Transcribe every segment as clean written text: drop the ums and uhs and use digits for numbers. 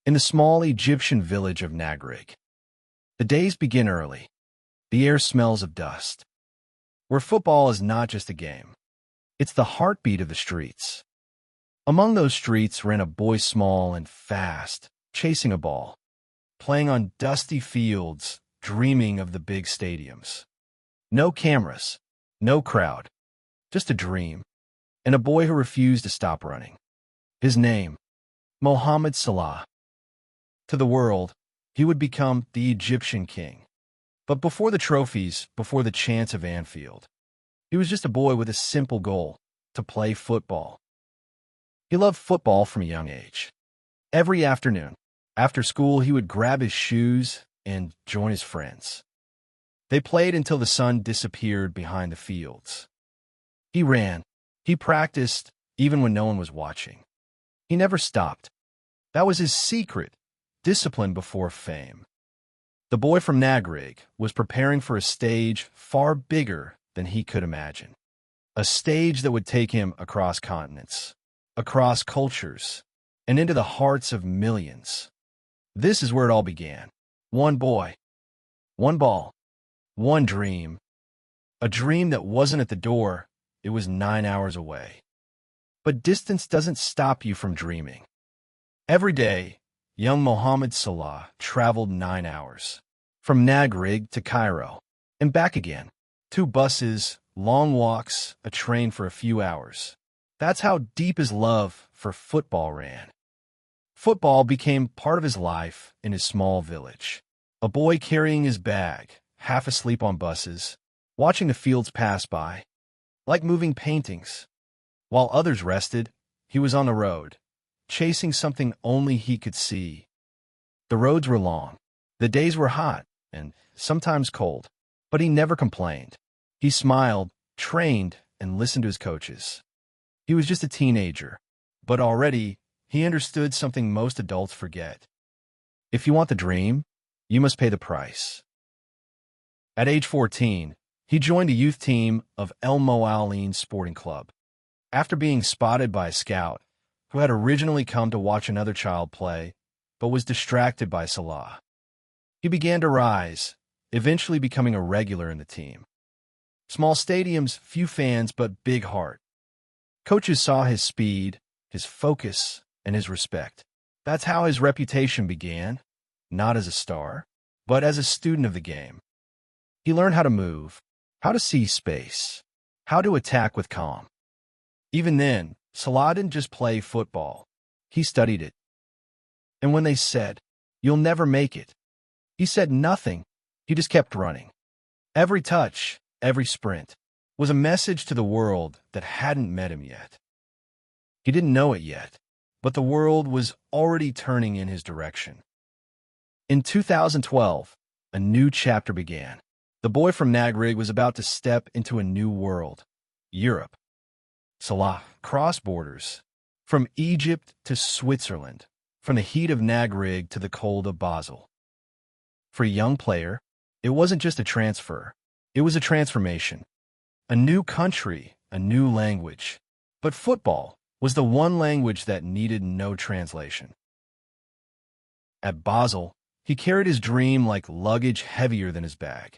in the small Egyptian village of Nagrig. The days begin early. The air smells of dust. Where football is not just a game. It's the heartbeat of the streets. Among those streets ran a boy small and fast, chasing a ball, playing on dusty fields, dreaming of the big stadiums. No cameras, no crowd, just a dream, and a boy who refused to stop running. His name, Mohamed Salah. To the world, he would become the Egyptian king. But before the trophies, before the chants of Anfield, he was just a boy with a simple goal: to play football. He loved football from a young age. Every afternoon, after school, he would grab his shoes and join his friends. They played until the sun disappeared behind the fields. He ran. He practiced, even when no one was watching. He never stopped. That was his secret: discipline before fame. The boy from Nagrig was preparing for a stage far bigger than he could imagine. A stage that would take him across continents, across cultures, and into the hearts of millions. This is where it all began. One boy, one ball, one dream. A dream that wasn't at the door, it was 9 hours away. But distance doesn't stop you from dreaming. Every day, young Mohamed Salah traveled 9 hours, from Nagrig to Cairo, and back again. 2 buses, long walks, a train for a few hours. That's how deep his love for football ran. Football became part of his life in his small village. A boy carrying his bag, half asleep on buses, watching the fields pass by, like moving paintings. While others rested, he was on the road, chasing something only he could see. The roads were long, the days were hot, and sometimes cold, but he never complained. He smiled, trained, and listened to his coaches. He was just a teenager, but already he understood something most adults forget. If you want the dream, you must pay the price. At age 14, he joined the youth team of El Moalin Sporting Club. After being spotted by a scout who had originally come to watch another child play, but was distracted by Salah, he began to rise, eventually becoming a regular in the team. Small stadiums, few fans, but big heart. Coaches saw his speed, his focus, and his respect. That's how his reputation began, not as a star, but as a student of the game. He learned how to move, how to see space, how to attack with calm. Even then, Salah didn't just play football. He studied it. And when they said, "You'll never make it," he said nothing. He just kept running. Every touch, every sprint, was a message to the world that hadn't met him yet. He didn't know it yet, but the world was already turning in his direction. In 2012, a new chapter began. The boy from Nagrig was about to step into a new world, Europe. Salah crossed borders, from Egypt to Switzerland, from the heat of Nagrig to the cold of Basel. For a young player, it wasn't just a transfer, it was a transformation. A new country, a new language. But football was the one language that needed no translation. At Basel, he carried his dream like luggage heavier than his bag.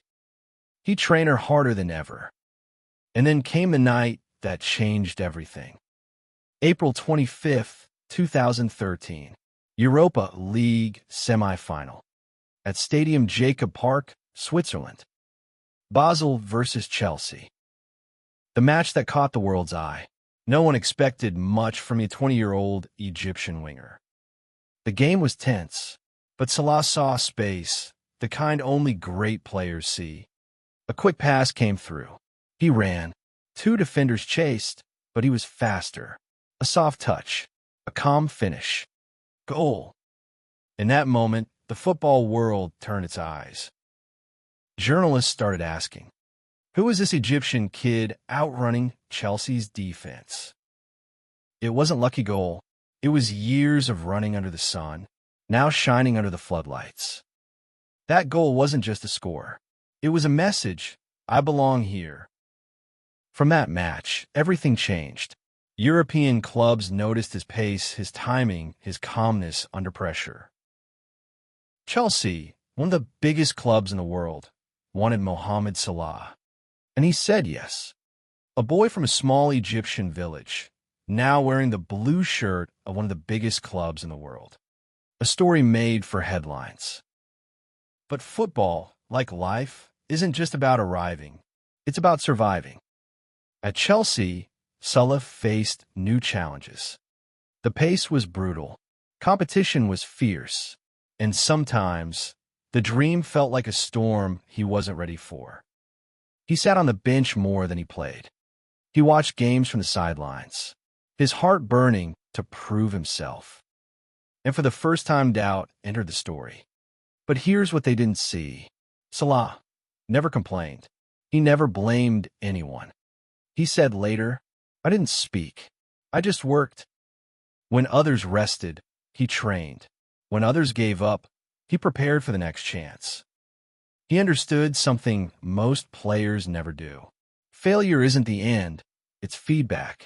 He trained harder than ever. And then came the night that changed everything. April 25th, 2013, Europa League semifinal. At Stadium Jacob Park, Switzerland. Basel versus Chelsea. The match that caught the world's eye. No one expected much from a 20-year-old Egyptian winger. The game was tense, but Salah saw space, the kind only great players see. A quick pass came through. He ran. 2 defenders chased, but he was faster. A soft touch. A calm finish. Goal. In that moment, the football world turned its eyes. Journalists started asking, who is this Egyptian kid outrunning Chelsea's defense? It wasn't lucky goal. It was years of running under the sun, now shining under the floodlights. That goal wasn't just a score. It was a message: I belong here. From that match, everything changed. European clubs noticed his pace, his timing, his calmness under pressure. Chelsea, one of the biggest clubs in the world, wanted Mohamed Salah, and he said yes. A boy from a small Egyptian village, now wearing the blue shirt of one of the biggest clubs in the world. A story made for headlines. But football, like life, isn't just about arriving. It's about surviving. At Chelsea, Salah faced new challenges. The pace was brutal, competition was fierce, and sometimes the dream felt like a storm he wasn't ready for. He sat on the bench more than he played. He watched games from the sidelines, his heart burning to prove himself. And for the first time, doubt entered the story. But here's what they didn't see. Salah never complained. He never blamed anyone. He said later, "I didn't speak. I just worked." When others rested, he trained. When others gave up, he prepared for the next chance. He understood something most players never do. Failure isn't the end, it's feedback.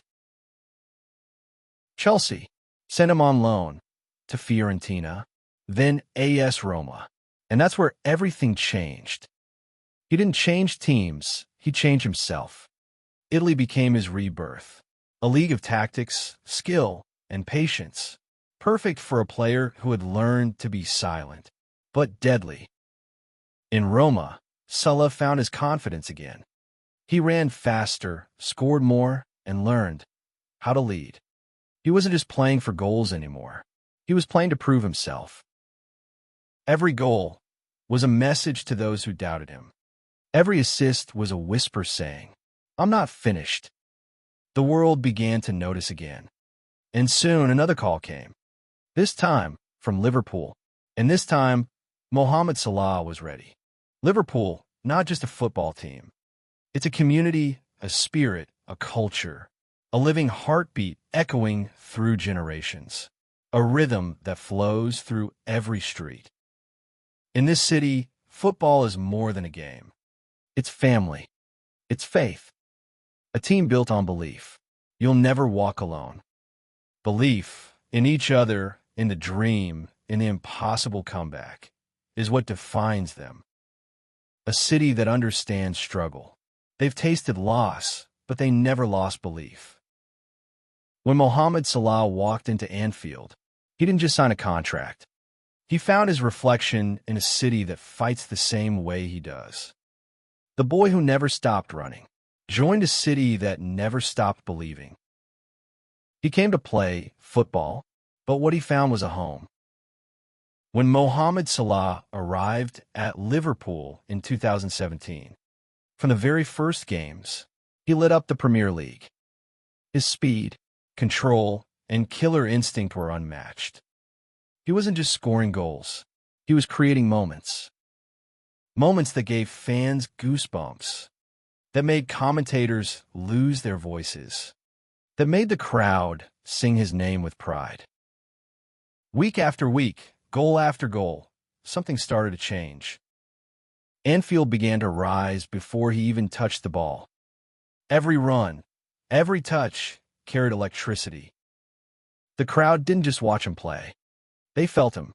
Chelsea sent him on loan to Fiorentina, then AS Roma, and that's where everything changed. He didn't change teams, he changed himself. Italy became his rebirth, a league of tactics, skill, and patience, perfect for a player who had learned to be silent, but deadly. In Roma, Salah found his confidence again. He ran faster, scored more, and learned how to lead. He wasn't just playing for goals anymore. He was playing to prove himself. Every goal was a message to those who doubted him. Every assist was a whisper saying, "I'm not finished." The world began to notice again. And soon another call came. This time from Liverpool. And this time, Mohamed Salah was ready. Liverpool, not just a football team. It's a community, a spirit, a culture, a living heartbeat echoing through generations, a rhythm that flows through every street. In this city, football is more than a game. It's family. It's faith. A team built on belief. You'll never walk alone. Belief in each other, in the dream, in the impossible comeback, is what defines them. A city that understands struggle. They've tasted loss, but they never lost belief. When Mohamed Salah walked into Anfield, he didn't just sign a contract. He found his reflection in a city that fights the same way he does. The boy who never stopped running joined a city that never stopped believing. He came to play football, but what he found was a home. When Mohamed Salah arrived at Liverpool in 2017, from the very first games, he lit up the Premier League. His speed, control, and killer instinct were unmatched. He wasn't just scoring goals. He was creating moments. Moments that gave fans goosebumps, that made commentators lose their voices, that made the crowd sing his name with pride. Week after week, goal after goal, something started to change. Anfield began to rise before he even touched the ball. Every run, every touch carried electricity. The crowd didn't just watch him play. They felt him.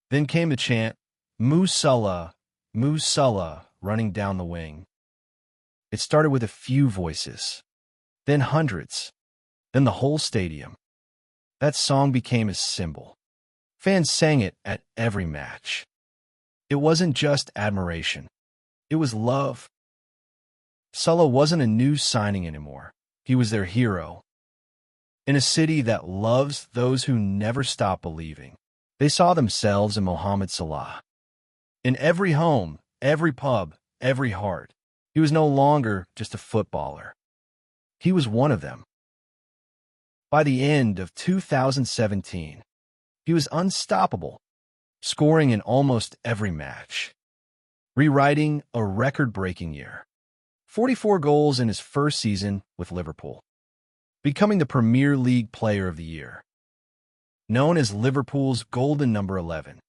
Then came the chant, "Mo Salah, Mo Salah," running down the wing. It started with a few voices, then hundreds, then the whole stadium. That song became a symbol. Fans sang it at every match. It wasn't just admiration. It was love. Salah wasn't a new signing anymore. He was their hero. In a city that loves those who never stop believing, they saw themselves in Mohamed Salah. In every home, every pub, every heart, he was no longer just a footballer. He was one of them. By the end of 2017, he was unstoppable, scoring in almost every match, rewriting a record-breaking year. 44 goals in his first season with Liverpool, becoming the Premier League Player of the Year, known as Liverpool's Golden Number 11.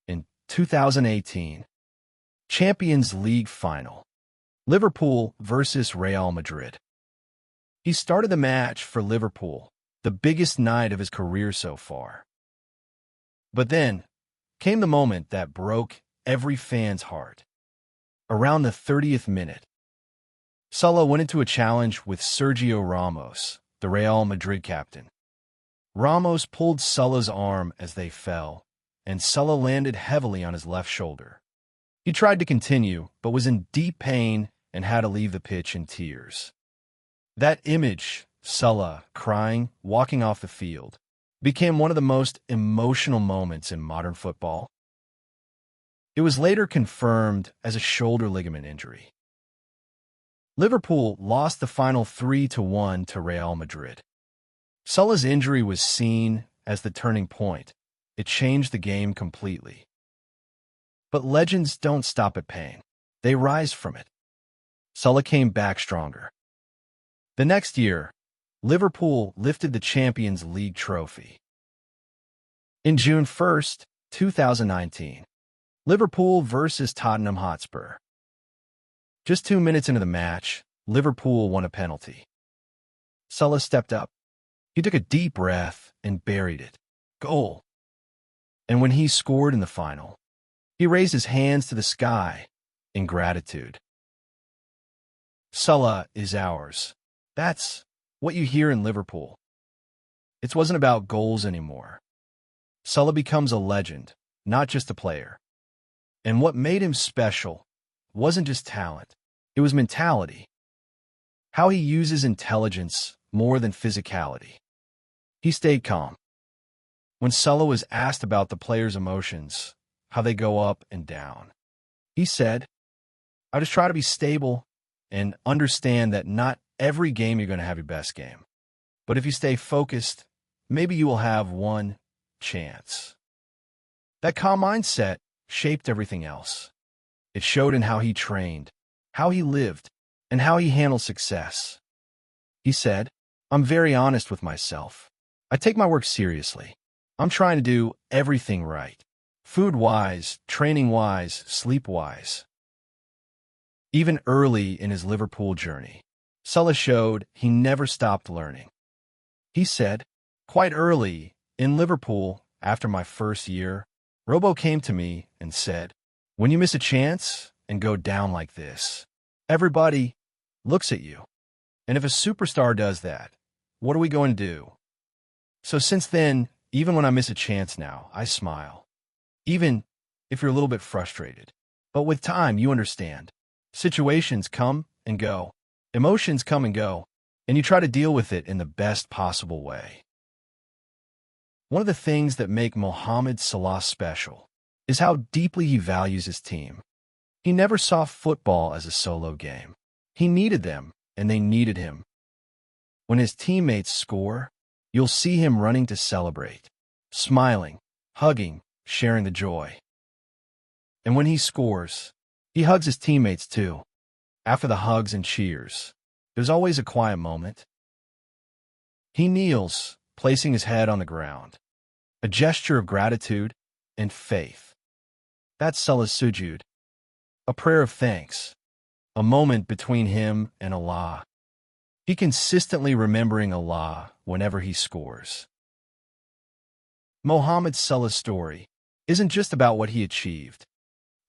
In 2018, Champions League Final, Liverpool versus Real Madrid. He started the match for Liverpool, the biggest night of his career so far. But then came the moment that broke every fan's heart. Around the 30th minute, Salah went into a challenge with Sergio Ramos, the Real Madrid captain. Ramos pulled Salah's arm as they fell, and Salah landed heavily on his left shoulder. He tried to continue, but was in deep pain and had to leave the pitch in tears. That image, Salah crying, walking off the field, became one of the most emotional moments in modern football. It was later confirmed as a shoulder ligament injury. Liverpool lost the final 3-1 to Real Madrid. Salah's injury was seen as the turning point. It changed the game completely. But legends don't stop at pain. They rise from it. Salah came back stronger. The next year, Liverpool lifted the Champions League trophy. In June 1st, 2019, Liverpool versus Tottenham Hotspur. Just 2 minutes into the match, Liverpool won a penalty. Salah stepped up. He took a deep breath and buried it. Goal. And when he scored in the final, he raised his hands to the sky in gratitude. Salah is ours. That's what you hear in Liverpool. It wasn't about goals anymore. Salah becomes a legend, not just a player. And what made him special wasn't just talent, it was mentality. How he uses intelligence more than physicality. He stayed calm. When Salah was asked about the players' emotions, how they go up and down, he said, "I just try to be stable and understand that not every game you're going to have your best game. But if you stay focused, maybe you will have one chance." That calm mindset shaped everything else. It showed in how he trained, how he lived, and how he handled success. He said, "I'm very honest with myself. I take my work seriously. I'm trying to do everything right. Food-wise, training-wise, sleep-wise." Even early in his Liverpool journey, Salah showed he never stopped learning. He said, "Quite early in Liverpool, after my first year, Robo came to me and said, 'When you miss a chance and go down like this, everybody looks at you. And if a superstar does that, what are we going to do?' So since then, even when I miss a chance now, I smile. Even if you're a little bit frustrated. But with time, you understand. Situations come and go. Emotions come and go. And you try to deal with it in the best possible way." One of the things that make Mohamed Salah special is how deeply he values his team. He never saw football as a solo game. He needed them, and they needed him. When his teammates score, you'll see him running to celebrate, smiling, hugging, sharing the joy. And when he scores, he hugs his teammates too. After the hugs and cheers, there's always a quiet moment. He kneels, placing his head on the ground, a gesture of gratitude and faith. That's Salah's sujud, a prayer of thanks, a moment between him and Allah. He consistently remembering Allah whenever he scores. Mohamed Salah's story isn't just about what he achieved.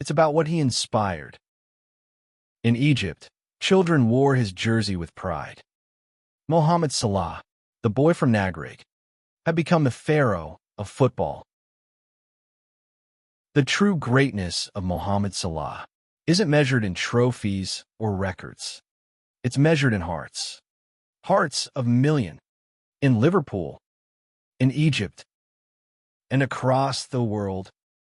It's about what he inspired. In Egypt, children wore his jersey with pride. Mohamed Salah, the boy from Nagrig, had become the pharaoh of football. The true greatness of Mohamed Salah isn't measured in trophies or records. It's measured in hearts. Hearts of millions. In Liverpool, in Egypt, and across the world.